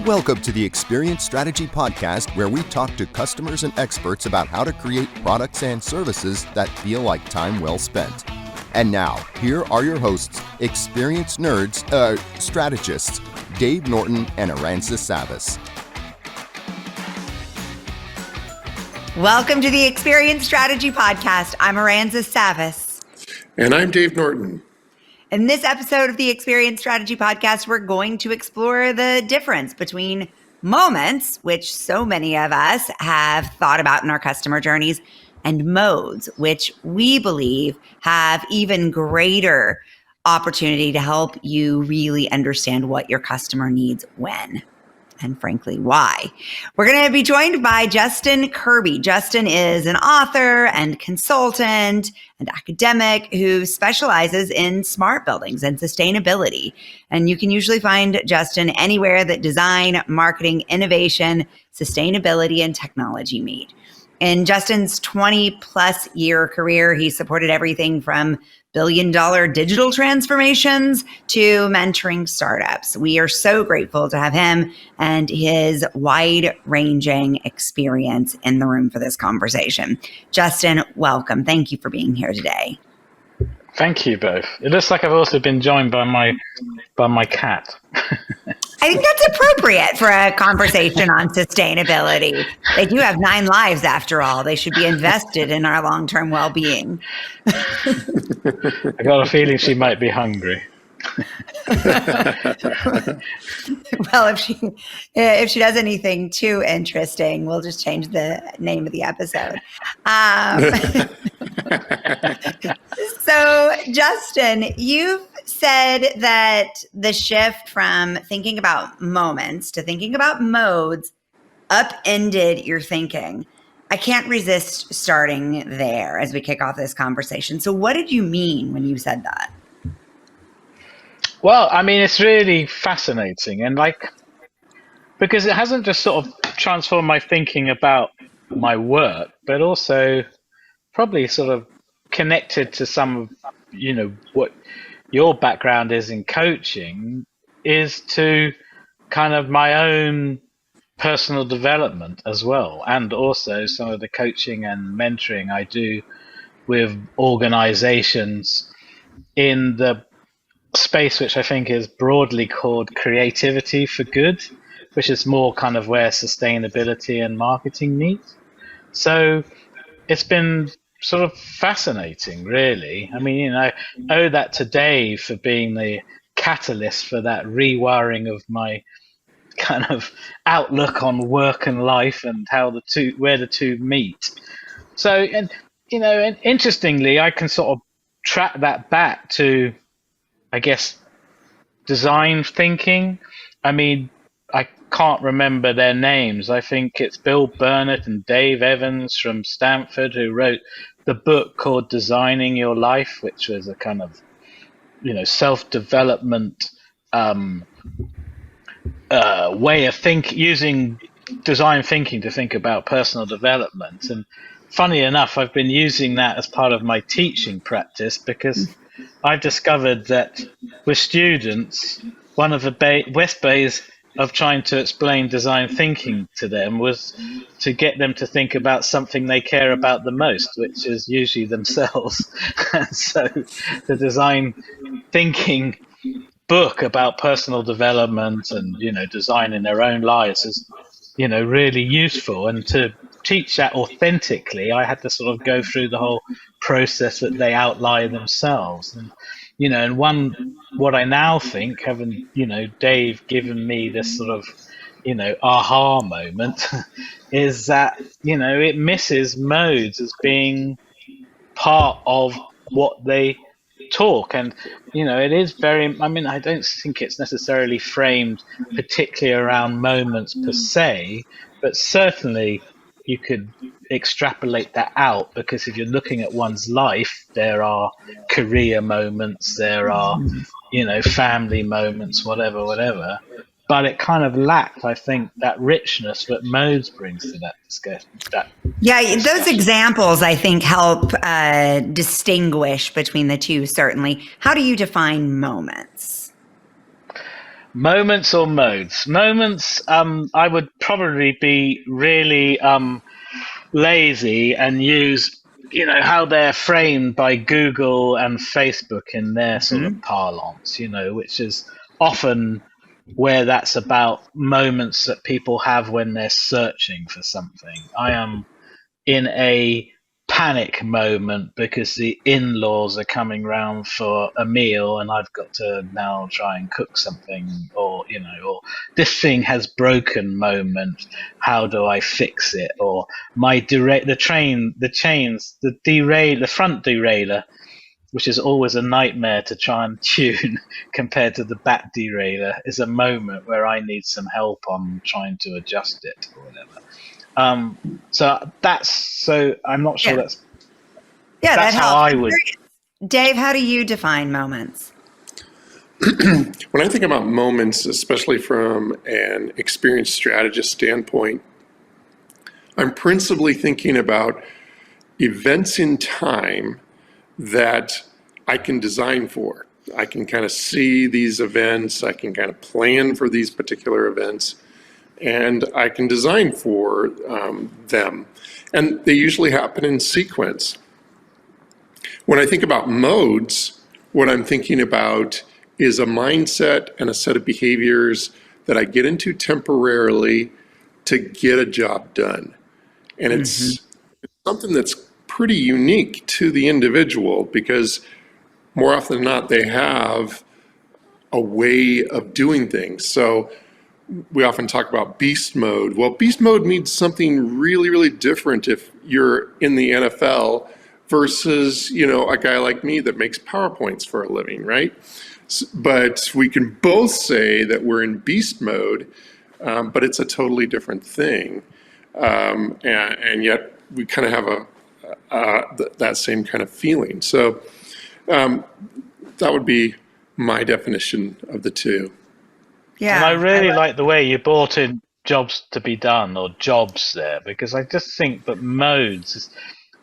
Welcome to the Experience Strategy Podcast, where we talk to customers and experts about how to create products and services that feel like time well spent. And now, here are your hosts, experienced nerds, strategists, Dave Norton and Aranza Savas. Welcome to the Experience Strategy Podcast. I'm Aranza Savas. And I'm Dave Norton. In this episode of the Experience Strategy Podcast, we're going to explore the difference between moments, which so many of us have thought about in our customer journeys, and modes, which we believe have even greater opportunity to help you really understand what your customer needs when, and frankly, why. We're going to be joined by Justin Kirby. Justin is an author and consultant and academic who specializes in smart buildings and sustainability. And you can usually find Justin anywhere that design, marketing, innovation, sustainability, and technology meet. In Justin's 20-plus year career, he supported everything from billion-dollar digital transformations to mentoring startups. We are so grateful to have him and his wide-ranging experience in the room for this conversation. Justin, welcome. Thank you for being here today. Thank you both. It looks like I've also been joined by my cat. I think that's appropriate for a conversation on sustainability. They do have 9 lives after all. They should be invested in our long-term well-being. I got a feeling she might be hungry. Well, if she does anything too interesting, we'll just change the name of the episode. So, Justin, you've said that the shift from thinking about moments to thinking about modes upended your thinking. I can't resist starting there as we kick off this conversation. So what did you mean when you said that? Well, I mean, it's really fascinating. And because it hasn't just sort of transformed my thinking about my work, but also probably sort of connected to some of, what your background is in coaching, is to kind of my own personal development as well, and also some of the coaching and mentoring I do with organizations in the space which I think is broadly called creativity for good, which is more kind of where sustainability and marketing meet. So it's been sort of fascinating, really. I mean, I owe that to Dave for being the catalyst for that rewiring of my kind of outlook on work and life and where the two meet. So, and interestingly, I can sort of track that back to, I guess, design thinking. I mean, I can't remember their names. I think it's Bill Burnett and Dave Evans from Stanford who wrote the book called Designing Your Life, which was a kind of, self-development way of using design thinking to think about personal development. And funny enough, I've been using that as part of my teaching practice because I've discovered that with students, one of the West Bay's of trying to explain design thinking to them was to get them to think about something they care about the most, which is usually themselves. So the design thinking book about personal development and, design in their own lives is, really useful. And to teach that authentically, I had to sort of go through the whole process that they outline themselves. And, and what I now think, having, Dave given me this sort of, aha moment, is that, it misses modes as being part of what they talk. And, it is I don't think it's necessarily framed particularly around moments per se, but certainly you could extrapolate that out, because if you're looking at one's life, there are career moments, there are, family moments, whatever. But it kind of lacked, I think, that richness that modes brings to that discussion. Yeah, those examples, I think, help distinguish between the two, certainly. How do you define moments? Moments or modes? Moments, I would probably be really lazy and use, how they're framed by Google and Facebook in their sort of Mhm. parlance, which is often where that's about moments that people have when they're searching for something. I am in a panic moment because the in-laws are coming round for a meal and I've got to now try and cook something, or or this thing has broken moment, how do I fix it? Or the front derailleur, which is always a nightmare to try and tune compared to the back derailleur, is a moment where I need some help on trying to adjust it or whatever. So I'm not sure Yeah. that's Yeah, that how helps. I I'm would. curious. Dave, how do you define moments? When I think about moments, especially from an experienced strategist standpoint, I'm principally thinking about events in time that I can design for. I can kind of see these events, I can kind of plan for these particular events, and I can design for them. And they usually happen in sequence. When I think about modes, what I'm thinking about is a mindset and a set of behaviors that I get into temporarily to get a job done. And Mm-hmm. it's something that's pretty unique to the individual because more often than not, they have a way of doing things. So we often talk about beast mode. Well, beast mode means something really, really different if you're in the NFL versus, a guy like me that makes PowerPoints for a living, right? But we can both say that we're in beast mode, but it's a totally different thing. And yet we kind of have that same kind of feeling. So that would be my definition of the two. And I Yeah, really like the way you brought in jobs to be done or jobs there, because I just think that modes is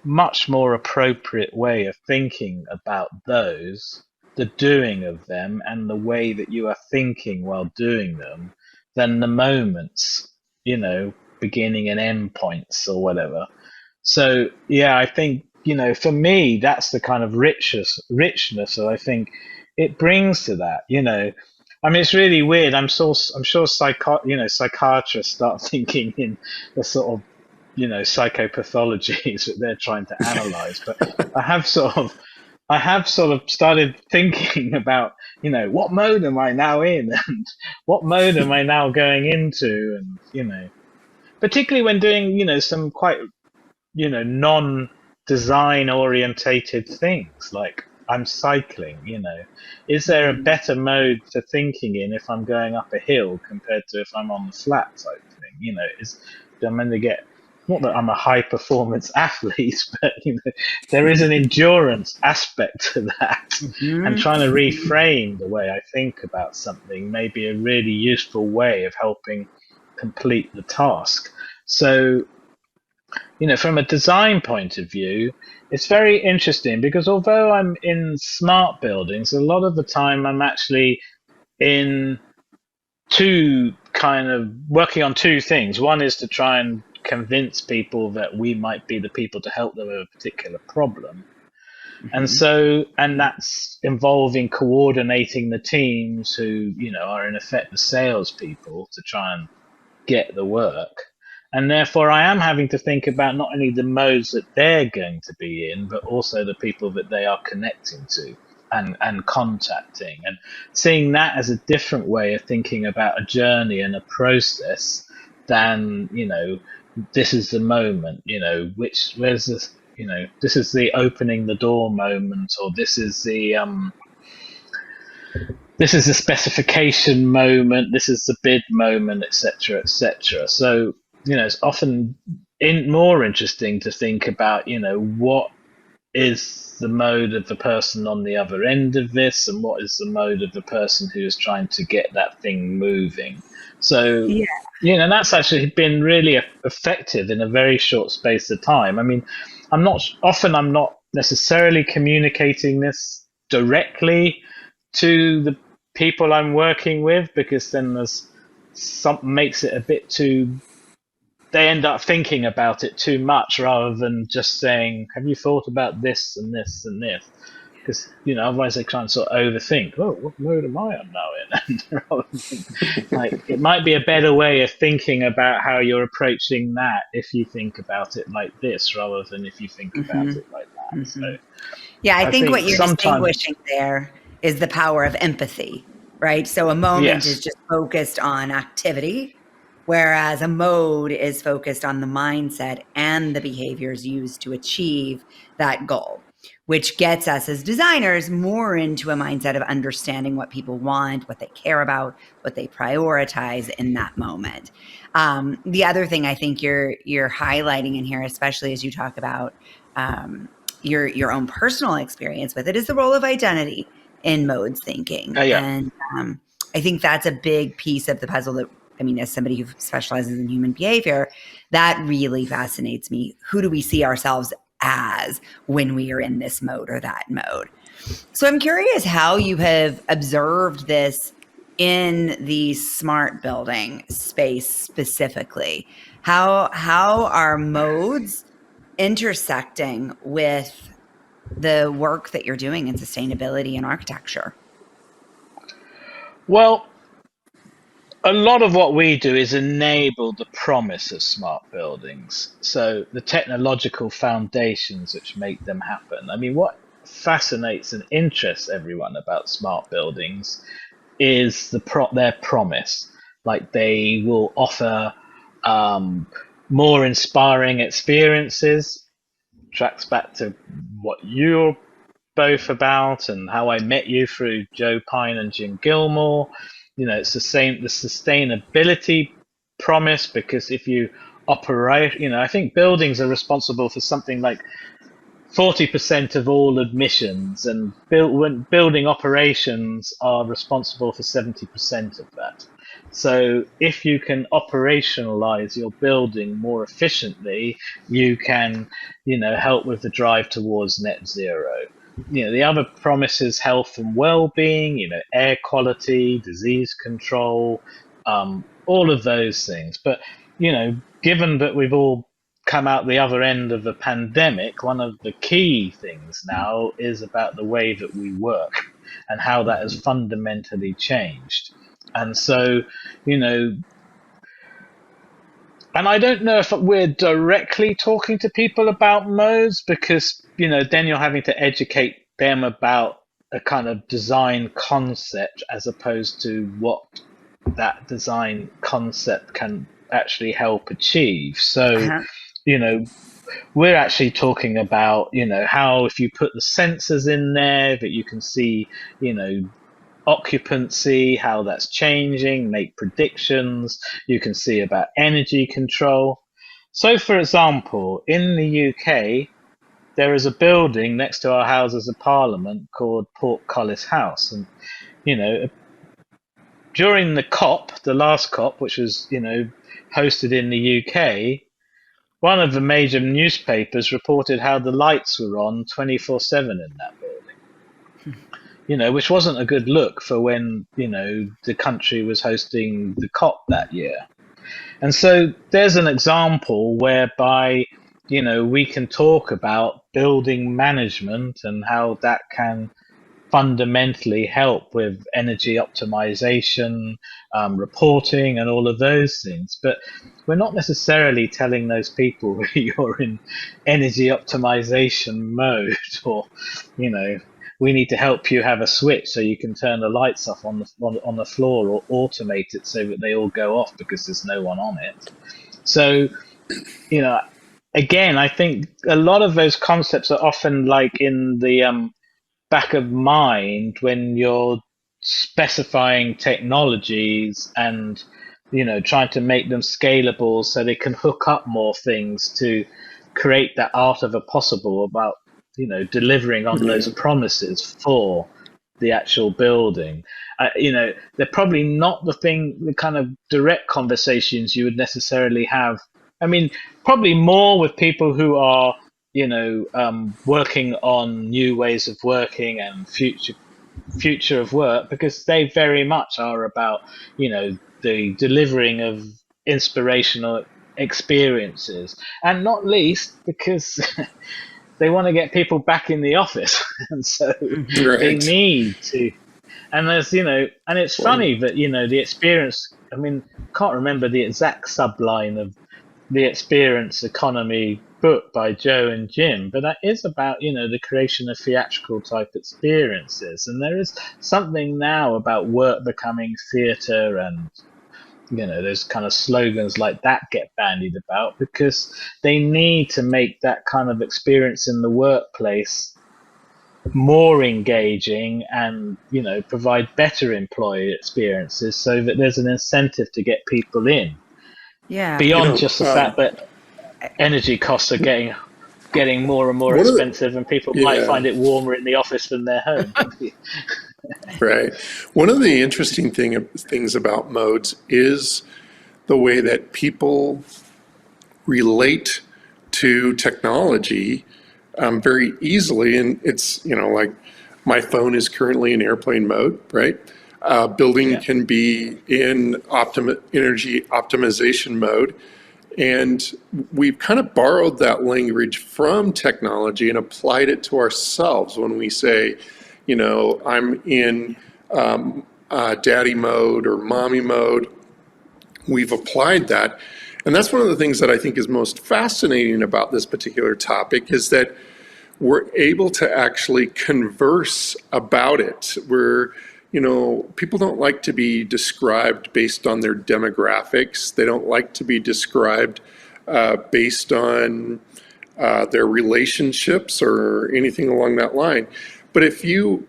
much more appropriate way of thinking about those, the doing of them, and the way that you are thinking while doing them, than the moments, beginning and end points or whatever. So yeah, I think for me that's the kind of richness that I think it brings to that. I mean, it's really weird. I'm sure psychiatrists start thinking in the sort of psychopathologies that they're trying to analyze. But I have sort of started thinking about what mode am I now in and what mode am I now going into, and particularly when doing some quite non-design orientated things like I'm cycling. Is there a better mode for thinking in if I'm going up a hill compared to if I'm on the flat type thing? I'm going to get, not that I'm a high performance athlete, but there is an endurance aspect to that, and trying to reframe the way I think about something may be a really useful way of helping complete the task. So from a design point of view, it's very interesting because although I'm in smart buildings, a lot of the time I'm actually in working on two things. One is to try and convince people that we might be the people to help them with a particular problem. And that's involving coordinating the teams who, are in effect the salespeople to try and get the work. And therefore, I am having to think about not only the modes that they're going to be in, but also the people that they are connecting to and contacting, and seeing that as a different way of thinking about a journey and a process than, this is the moment, where's this, this is the opening the door moment, or this is the specification moment, this is the bid moment, etc., etc. So it's often more interesting to think about what is the mode of the person on the other end of this, and what is the mode of the person who is trying to get that thing moving. So that's actually been really effective in a very short space of time. I mean, I'm not necessarily communicating this directly to the people I'm working with, because then there's something makes it a bit too, they end up thinking about it too much rather than just saying, have you thought about this and this and this? Because, otherwise they try and sort of overthink, oh, what mode am I on now in? And rather than, like, it might be a better way of thinking about how you're approaching that if you think about it like this rather than if you think about it like that. So yeah, I think what you're sometimes, distinguishing there is the power of empathy, right? So a moment is yes, just focused on activity, whereas a mode is focused on the mindset and the behaviors used to achieve that goal, which gets us as designers more into a mindset of understanding what people want, what they care about, what they prioritize in that moment. The other thing I think you're highlighting in here, especially as you talk about your own personal experience with it, is the role of identity in modes thinking. yeah. And I think that's a big piece of the puzzle that, as somebody who specializes in human behavior, that really fascinates me. Who do we see ourselves as when we are in this mode or that mode? So I'm curious how you have observed this in the smart building space specifically. How are modes intersecting with the work that you're doing in sustainability and architecture? Well, a lot of what we do is enable the promise of smart buildings. So the technological foundations which make them happen. What fascinates and interests everyone about smart buildings is their promise. Like, they will offer more inspiring experiences. Tracks back to what you're both about and how I met you through Joe Pine and Jim Gilmore. It's the sustainability promise, because if you operate, I think buildings are responsible for something like 40% of all admissions, and building operations are responsible for 70% of that. So if you can operationalize your building more efficiently, you can, help with the drive towards net zero. The other promise is health and well-being, air quality, disease control, all of those things. But, given that we've all come out the other end of the pandemic, one of the key things now is about the way that we work and how that has fundamentally changed. And so, and I don't know if we're directly talking to people about modes, because, then you're having to educate them about a kind of design concept as opposed to what that design concept can actually help achieve. So, we're actually talking about, how if you put the sensors in there that you can see, occupancy, how that's changing, make predictions. You can see about energy control. So, for example, in the UK, there is a building next to our Houses of Parliament called Portcullis House. And, during the COP, the last COP, which was, hosted in the UK, one of the major newspapers reported how the lights were on 24/7 in that building, which wasn't a good look for when, the country was hosting the COP that year. And so there's an example whereby, we can talk about building management and how that can fundamentally help with energy optimization, reporting, and all of those things. But we're not necessarily telling those people you're in energy optimization mode, or, we need to help you have a switch so you can turn the lights off on the floor, or automate it so that they all go off because there's no one on it. So, again, I think a lot of those concepts are often like in the back of mind when you're specifying technologies and, trying to make them scalable so they can hook up more things to create that art of the possible about, delivering on those promises for the actual building. They're probably not the kind of direct conversations you would necessarily have. Probably more with people who are, working on new ways of working and future of work, because they very much are about, the delivering of inspirational experiences, and not least because they want to get people back in the office, and so they Right. need to. And and it's funny that the experience. I mean, can't remember the exact subline of the Experience Economy book by Joe and Jim, but that is about the creation of theatrical type experiences, and there is something now about work becoming theatre, and those kind of slogans like that get bandied about because they need to make that kind of experience in the workplace more engaging and provide better employee experiences so that there's an incentive to get people in Yeah. beyond just the fact that energy costs are getting more and more expensive, and people might find it warmer in the office than their home. Right. One of the interesting things about modes is the way that people relate to technology very easily. And it's, like my phone is currently in airplane mode, right? Building can be in energy optimization mode. And we've kind of borrowed that language from technology and applied it to ourselves when we say, I'm in daddy mode or mommy mode. We've applied that. And that's one of the things that I think is most fascinating about this particular topic is that we're able to actually converse about it. People don't like to be described based on their demographics. They don't like to be described based on their relationships or anything along that line. But if you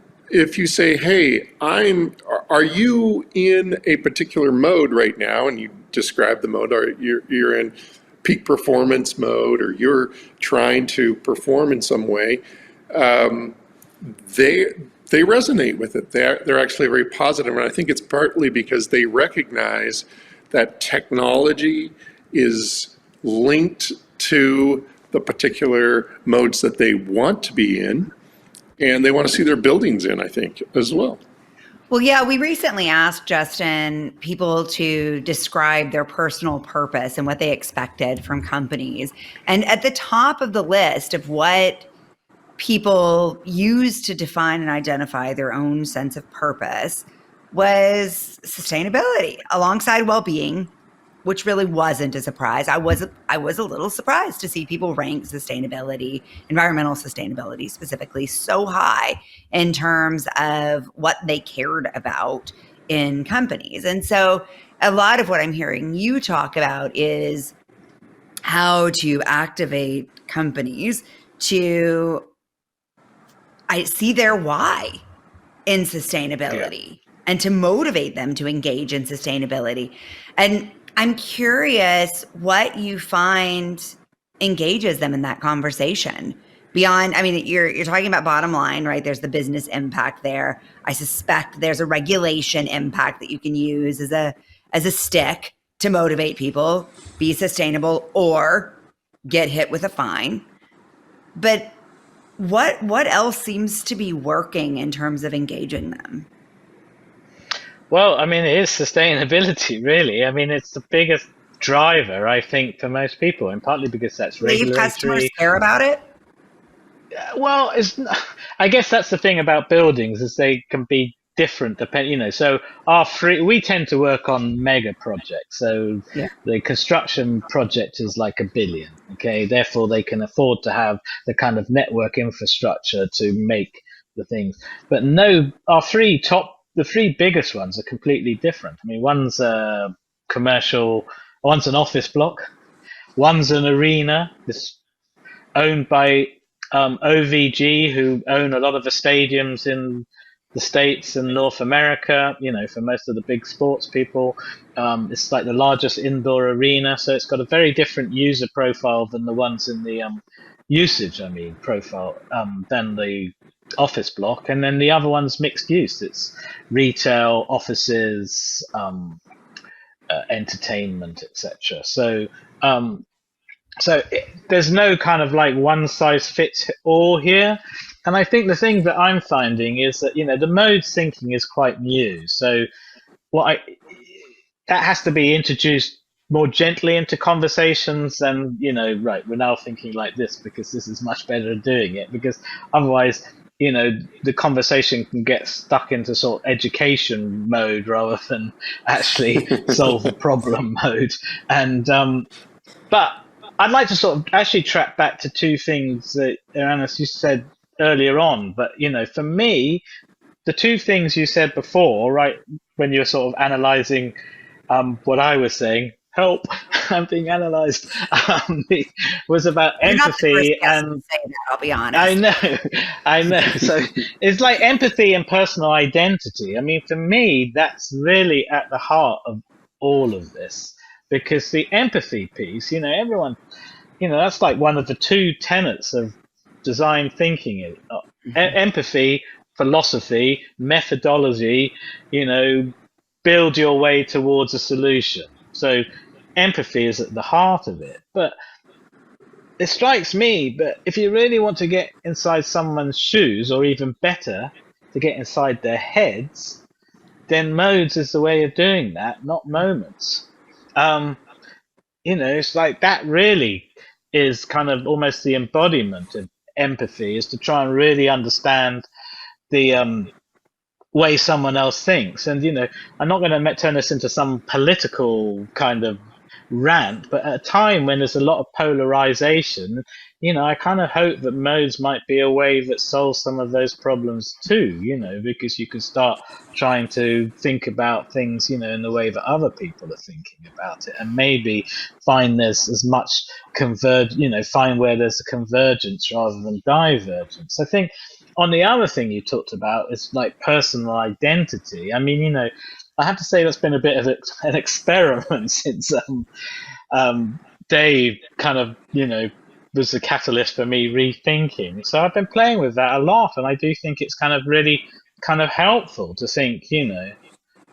say, hey, are you in a particular mode right now, and you describe the mode, or you're in peak performance mode, or you're trying to perform in some way, they resonate with it. They're actually very positive, and I think it's partly because they recognize that technology is linked to the particular modes that they want to be in, and they want to see their buildings in, I think, as well. Well, yeah, we recently asked, Justin, people to describe their personal purpose and what they expected from companies. And at the top of the list of what people use to define and identify their own sense of purpose was sustainability alongside well-being, which really wasn't a surprise. I was a little surprised to see people rank sustainability, environmental sustainability specifically, so high in terms of what they cared about in companies. And so a lot of what I'm hearing you talk about is how to activate companies to see their why in sustainability and to motivate them to engage in sustainability. And I'm curious what you find engages them in that conversation beyond, I mean, you're talking about bottom line, right? There's the business impact there. I suspect there's a regulation impact that you can use as a stick to motivate people, be sustainable or get hit with a fine. But what else seems to be working in terms of engaging them? Well, I mean, it is sustainability, really. I mean, it's the biggest driver, I think, for most people, and partly because that's Believe customers regulatory. care about it? Well, I guess that's the thing about buildings is they can be different so we tend to work on mega projects. So the construction project is like $1 billion. Okay, therefore they can afford to have the kind of network infrastructure to make the things. But no, the three biggest ones are completely different. I mean, one's a commercial, one's an office block, one's an arena. This owned by OVG, who own a lot of the stadiums in the States and North America, for most of the big sports people. It's like the largest indoor arena, so it's got a very different user profile than the ones in the profile than the office block. And then the other one's mixed use. It's retail, offices, entertainment, etc. So there's no kind of like one size fits all here. And I think the thing that I'm finding is that, the modes thinking is quite new. So what I that has to be introduced more gently into conversations and, right, we're now thinking like this because this is much better at doing it, because otherwise, the conversation can get stuck into sort of education mode rather than actually solve a problem mode. And but I'd like to sort of actually track back to two things that, Iranis, you said earlier on. But, for me, the two things you said before, right, when you were sort of analyzing what I was saying, help, I'm being analyzed, was about You're not the first empathy guest and to say that, I'll be honest. I know. So it's like empathy and personal identity. I mean, for me, that's really at the heart of all of this, because the empathy piece, everyone, that's like one of the two tenets of design thinking. Empathy, philosophy, methodology, build your way towards a solution. So empathy is at the heart of it. But it strikes me, but if you really want to get inside someone's shoes, or even better, to get inside their heads, then modes is the way of doing that, not moments. It's like that really is kind of almost the embodiment of empathy, is to try and really understand the way someone else thinks. And, I'm not going to turn this into some political kind of rant, but at a time when there's a lot of polarization, I kind of hope that modes might be a way that solves some of those problems too, because you can start trying to think about things, in the way that other people are thinking about it, and maybe find there's as much find where there's a convergence rather than divergence. I think on the other thing you talked about is like personal identity. I mean, I have to say that's been a bit of an experiment since Dave kind of, was the catalyst for me rethinking. So I've been playing with that a lot, and I do think it's kind of really kind of helpful to think,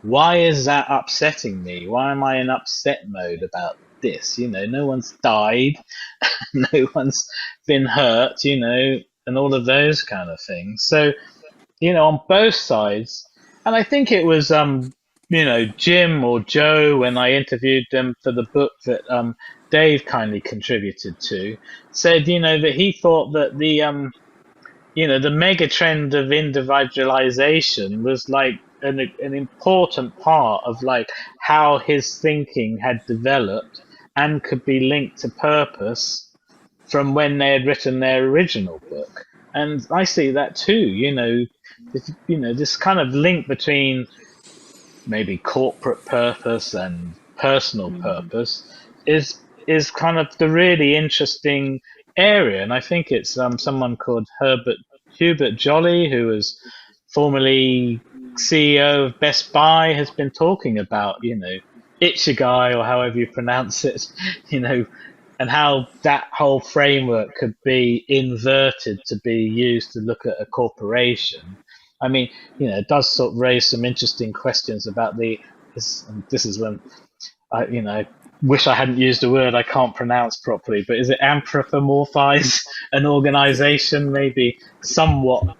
why is that upsetting me? Why am I in upset mode about this? No one's died, no one's been hurt, and all of those kind of things. So, on both sides, and I think it was Jim or Joe, when I interviewed them for the book that Dave kindly contributed to, said, that he thought that the mega trend of individualization was like an important part of like how his thinking had developed and could be linked to purpose from when they had written their original book. And I see that too, this kind of link between maybe corporate purpose and personal purpose is kind of the really interesting area. And I think it's someone called Hubert Jolly, who was formerly CEO of Best Buy, has been talking about, Ichigai, or however you pronounce it, and how that whole framework could be inverted to be used to look at a corporation. I mean, it does sort of raise some interesting questions about this is when I wish I hadn't used a word I can't pronounce properly, but is it anthropomorphize an organization? Maybe somewhat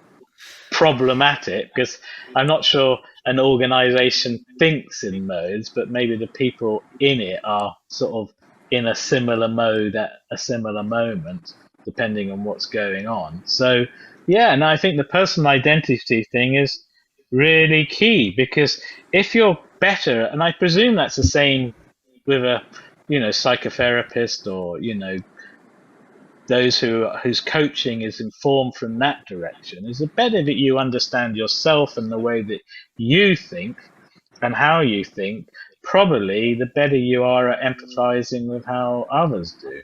problematic, because I'm not sure an organization thinks in modes, but maybe the people in it are sort of in a similar mode at a similar moment, depending on what's going on. So, yeah, and I think the personal identity thing is really key, because if you're better, and I presume that's the same with a, psychotherapist, or, those whose coaching is informed from that direction, is the better that you understand yourself and the way that you think and how you think, probably the better you are at empathizing with how others do.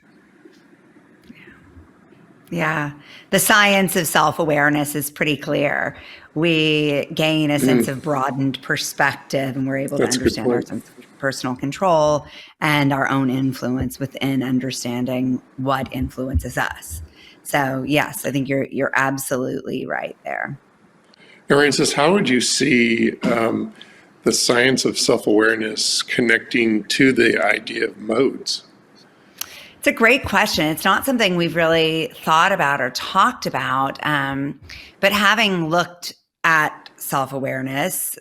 Yeah. The science of self-awareness is pretty clear. We gain a sense of broadened perspective, and we're able to understand our sense of personal control and our own influence within understanding what influences us. So, yes, I think you're absolutely right there. Erin says, how would you see the science of self-awareness connecting to the idea of modes? It's a great question. It's not something we've really thought about or talked about, but having looked at self-awareness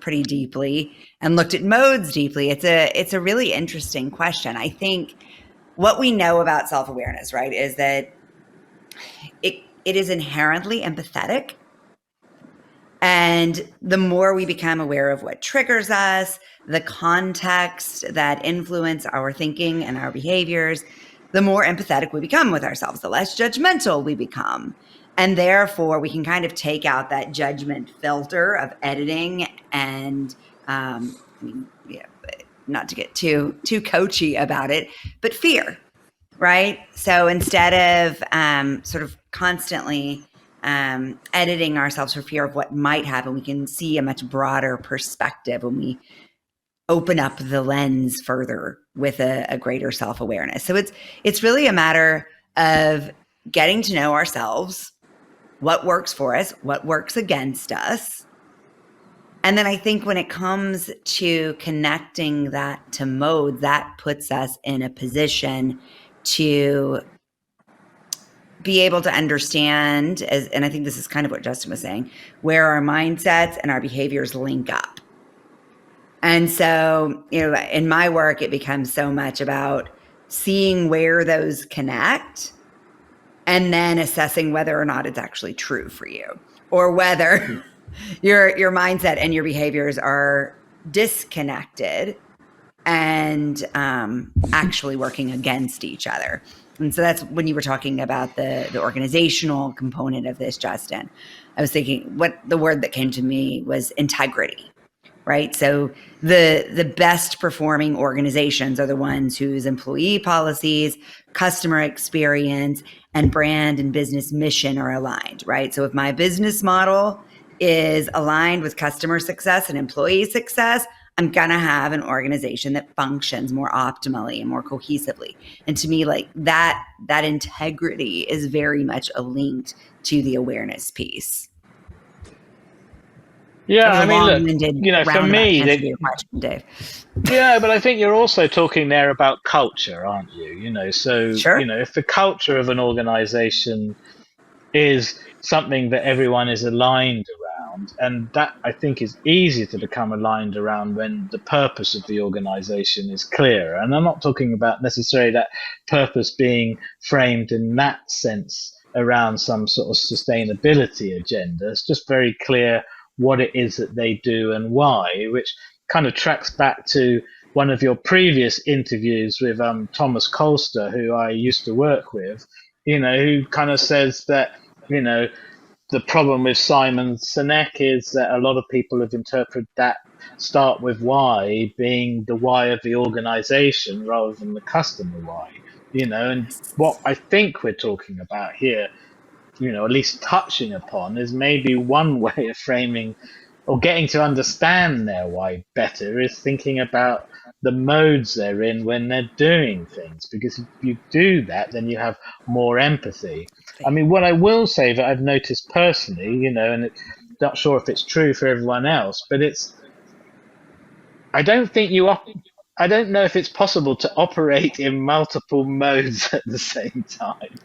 pretty deeply and looked at modes deeply, it's a really interesting question. I think what we know about self-awareness, right, is that it is inherently empathetic. And the more we become aware of what triggers us, the context that influence our thinking and our behaviors, the more empathetic we become with ourselves, the less judgmental we become. And therefore, we can kind of take out that judgment filter of editing and, not to get too coachy about it, but fear, right? So instead of sort of constantly editing ourselves for fear of what might happen, we can see a much broader perspective when we open up the lens further with a greater self-awareness. So it's really a matter of getting to know ourselves, what works for us, what works against us. And then I think when it comes to connecting that to mode, that puts us in a position to be able to understand, and I think this is kind of what Justin was saying, where our mindsets and our behaviors link up. And so, in my work, it becomes so much about seeing where those connect and then assessing whether or not it's actually true for you, or whether your mindset and your behaviors are disconnected and actually working against each other. And so that's when you were talking about the organizational component of this, Justin. I was thinking what the word that came to me was integrity, right? So the best performing organizations are the ones whose employee policies, customer experience, and brand and business mission are aligned, right? So if my business model is aligned with customer success and employee success, I'm going to have an organization that functions more optimally and more cohesively. And to me, like that integrity is very much linked to the awareness piece. Yeah, I mean, look, for me, your question, Dave. Yeah, but I think you're also talking there about culture, aren't you? So Sure. If the culture of an organization is something that everyone is aligned around, and that I think is easier to become aligned around when the purpose of the organization is clear. And I'm not talking about necessarily that purpose being framed in that sense around some sort of sustainability agenda. It's just very clear what it is that they do and why, which kind of tracks back to one of your previous interviews with Thomas Colster, who I used to work with, who kind of says that, the problem with Simon Sinek is that a lot of people have interpreted that start with why being the why of the organization rather than the customer why, and what I think we're talking about here, at least touching upon, is maybe one way of framing or getting to understand their why better is thinking about the modes they're in when they're doing things. Because if you do that, then you have more empathy. I mean, what I will say that I've noticed personally, and it's not sure if it's true for everyone else, but I don't know if it's possible to operate in multiple modes at the same time.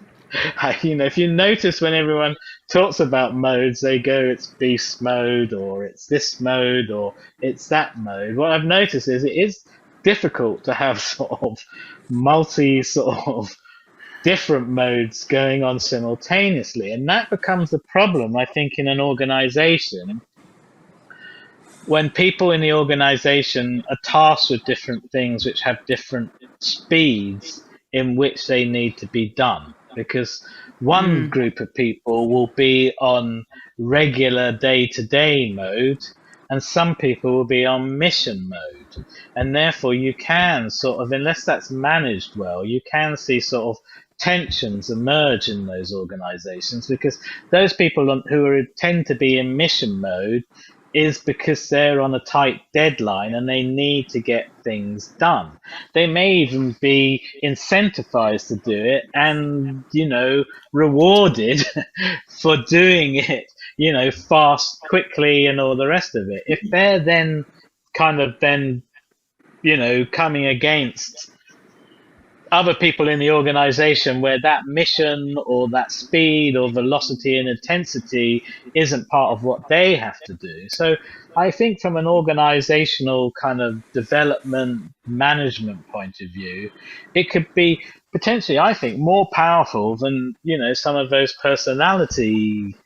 If you notice when everyone talks about modes, they go, it's beast mode, or it's this mode, or it's that mode. What I've noticed is it is difficult to have sort of multi sort of different modes going on simultaneously. And that becomes the problem, I think, in an organization when people in the organization are tasked with different things which have different speeds in which they need to be done. Because one group of people will be on regular day-to-day mode, and some people will be on mission mode. And therefore you can sort of, unless that's managed well, you can see sort of tensions emerge in those organizations, because those people who tend to be in mission mode is because they're on a tight deadline and they need to get things done. They may even be incentivized to do it and, rewarded for doing it, fast, quickly, and all the rest of it. If they're then coming against other people in the organization where that mission or that speed or velocity and intensity isn't part of what they have to do. So I think from an organizational kind of development management point of view, it could be potentially, I think, more powerful than, some of those personality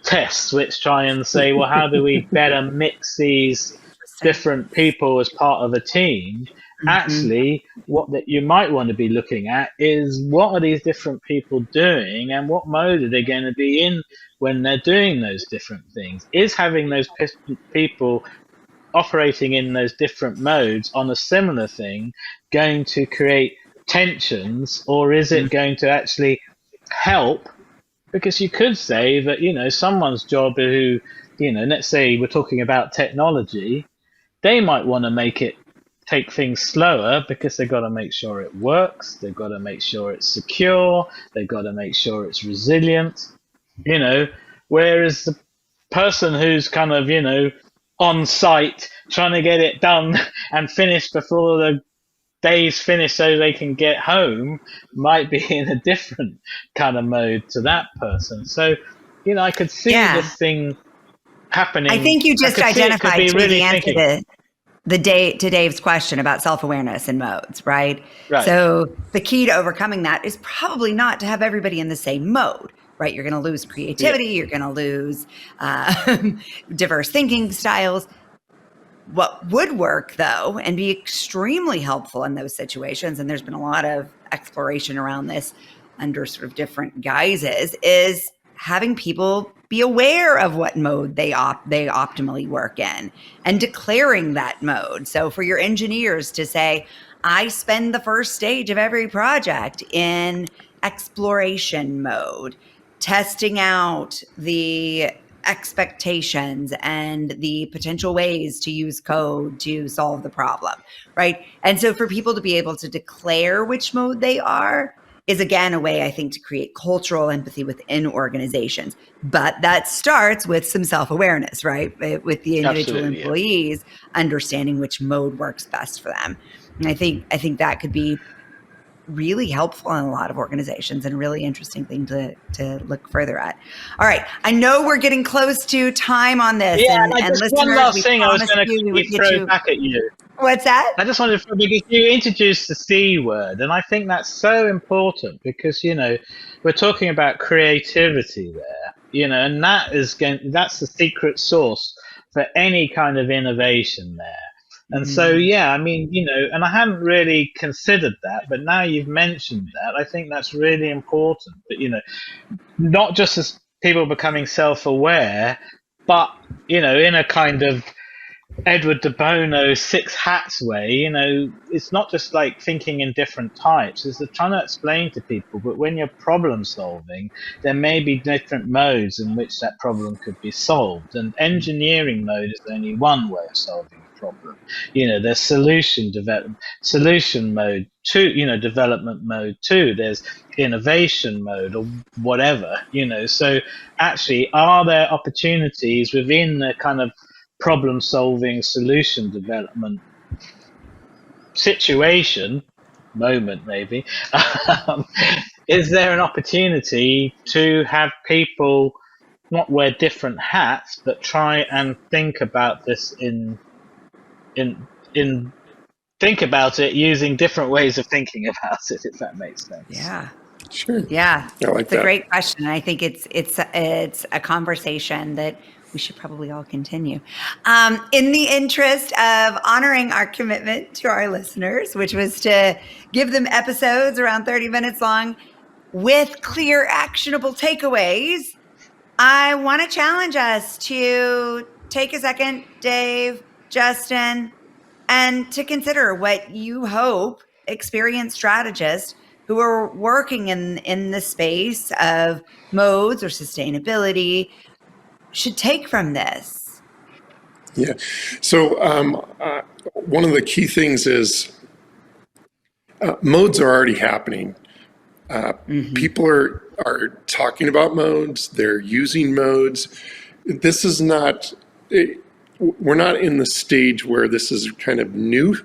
tests which try and say, well, how do we better mix these different people as part of a team? Actually, what that you might want to be looking at is what are these different people doing and what mode are they going to be in when they're doing those different things? Is having those people operating in those different modes on a similar thing going to create tensions, or is it going to actually help? Because you could say that, someone's job who, let's say we're talking about technology, they might want to take things slower because they've got to make sure it works, they've got to make sure it's secure, they've got to make sure it's resilient, whereas the person who's kind of, on site trying to get it done and finished before the day's finished so they can get home might be in a different kind of mode to that person. So, I could see this thing happening. I think you just identified really the answer to Dave's question about self-awareness and modes, right? So the key to overcoming that is probably not to have everybody in the same mode, right? You're going to lose creativity. You're going to lose diverse thinking styles. What would work, though, and be extremely helpful in those situations, and there's been a lot of exploration around this under sort of different guises, is having people be aware of what mode they optimally work in and declaring that mode. So for your engineers to say, I spend the first stage of every project in exploration mode, testing out the expectations and the potential ways to use code to solve the problem, right? And so for people to be able to declare which mode they are is, again, a way, I think, to create cultural empathy within organizations. But that starts with some self-awareness, right? With the individual employees understanding which mode works best for them. And I think that could be really helpful in a lot of organizations and a really interesting thing to look further at. All right. I know we're getting close to time on this. Yeah, and just one last thing I was going to throw back at you. What's that? I just wanted to, because you introduced the C word, and I think that's so important because, we're talking about creativity there, and that's the secret sauce for any kind of innovation there. And so, and I hadn't really considered that, but now you've mentioned that, I think that's really important. But, not just as people becoming self-aware, but, in a kind of Edward de Bono six hats way, it's not just like thinking in different types. It's trying to explain to people, but when you're problem solving, there may be different modes in which that problem could be solved. And engineering mode is only one way of solving a problem. There's solution mode two, development mode two. There's innovation mode or whatever, So actually, are there opportunities within the kind of problem-solving, solution development moment, maybe, is there an opportunity to have people not wear different hats, but try and think about this think about it using different ways of thinking about it, if that makes sense? Yeah. Sure. Yeah. It's a great question. I think it's a conversation that we should probably all continue. In the interest of honoring our commitment to our listeners, which was to give them episodes around 30 minutes long with clear, actionable takeaways, I want to challenge us to take a second, Dave, Justin, and to consider what you hope experienced strategists who are working in the space of modes or sustainability should take from this. Yeah. So one of the key things is modes are already happening. People are talking about modes. They're using modes. This is not, we're not in the stage where this is kind of new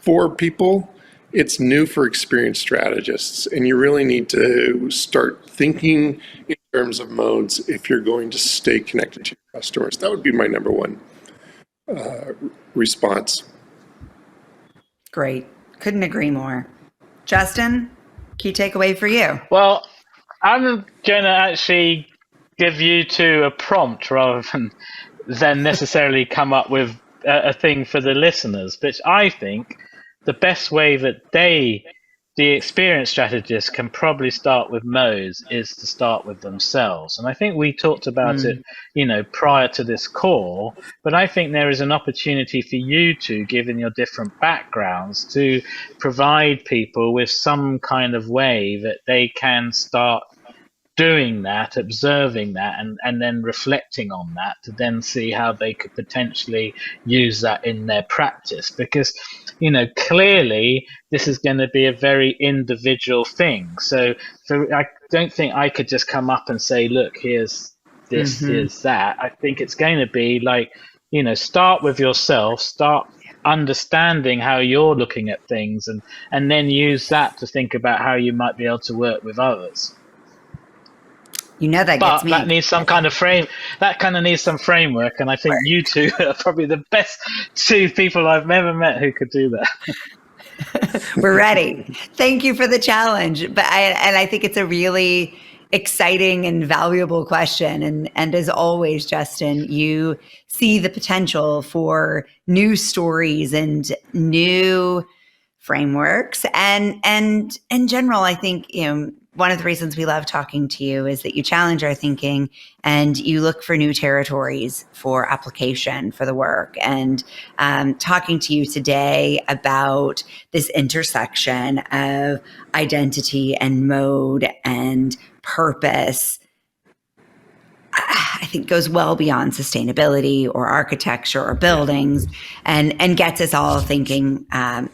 for people. it's new for experienced strategists, and you really need to start thinking in terms of modes if you're going to stay connected to your customers. That would be my number one response. Great. Couldn't agree more. Justin, key takeaway for you. Well, I'm going to actually give you two a prompt rather than necessarily come up with a thing for the listeners, which I think the best way that the experienced strategists can probably start with modes is to start with themselves. And I think we talked about it, prior to this call, but I think there is an opportunity for you two, given your different backgrounds, to provide people with some kind of way that they can start doing that, observing that, and then reflecting on that to then see how they could potentially use that in their practice. Because, clearly this is going to be a very individual thing. So I don't think I could just come up and say, look, here's this, here's that. I think it's going to be like, start with yourself, start understanding how you're looking at things, and then use that to think about how you might be able to work with others. That gets me. That needs some kind of frame. That kind of needs some framework, and I think you two are probably the best two people I've ever met who could do that. We're ready. Thank you for the challenge. But I think it's a really exciting and valuable question. And as always, Justin, you see the potential for new stories and new frameworks. And in general, I think, one of the reasons we love talking to you is that you challenge our thinking and you look for new territories for application for the work. And talking to you today about this intersection of identity and mode and purpose, I think goes well beyond sustainability or architecture or buildings, and gets us all thinking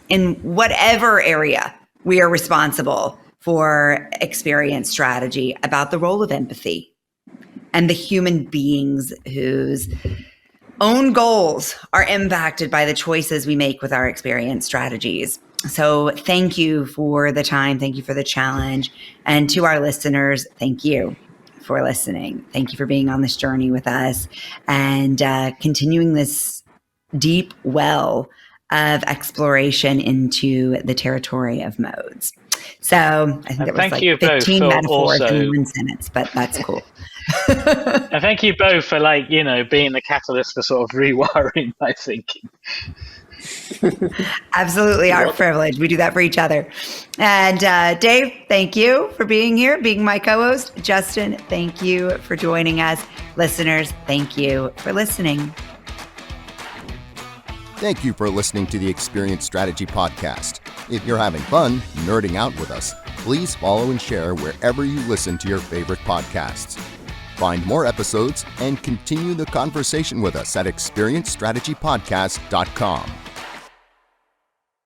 in whatever area we are responsible for experience strategy about the role of empathy and the human beings whose own goals are impacted by the choices we make with our experience strategies. So thank you for the time. Thank you for the challenge. And to our listeners, thank you for listening. Thank you for being on this journey with us and continuing this deep well of exploration into the territory of modes. So I think that was like 15 metaphors in one sentence, but that's cool. And thank you both for being the catalyst for sort of rewiring my thinking. Absolutely, our privilege. We do that for each other. And Dave, thank you for being here, being my co-host. Justin, thank you for joining us. Listeners, thank you for listening. Thank you for listening to the Experience Strategy Podcast. If you're having fun nerding out with us, please follow and share wherever you listen to your favorite podcasts. Find more episodes and continue the conversation with us at experiencestrategypodcast.com.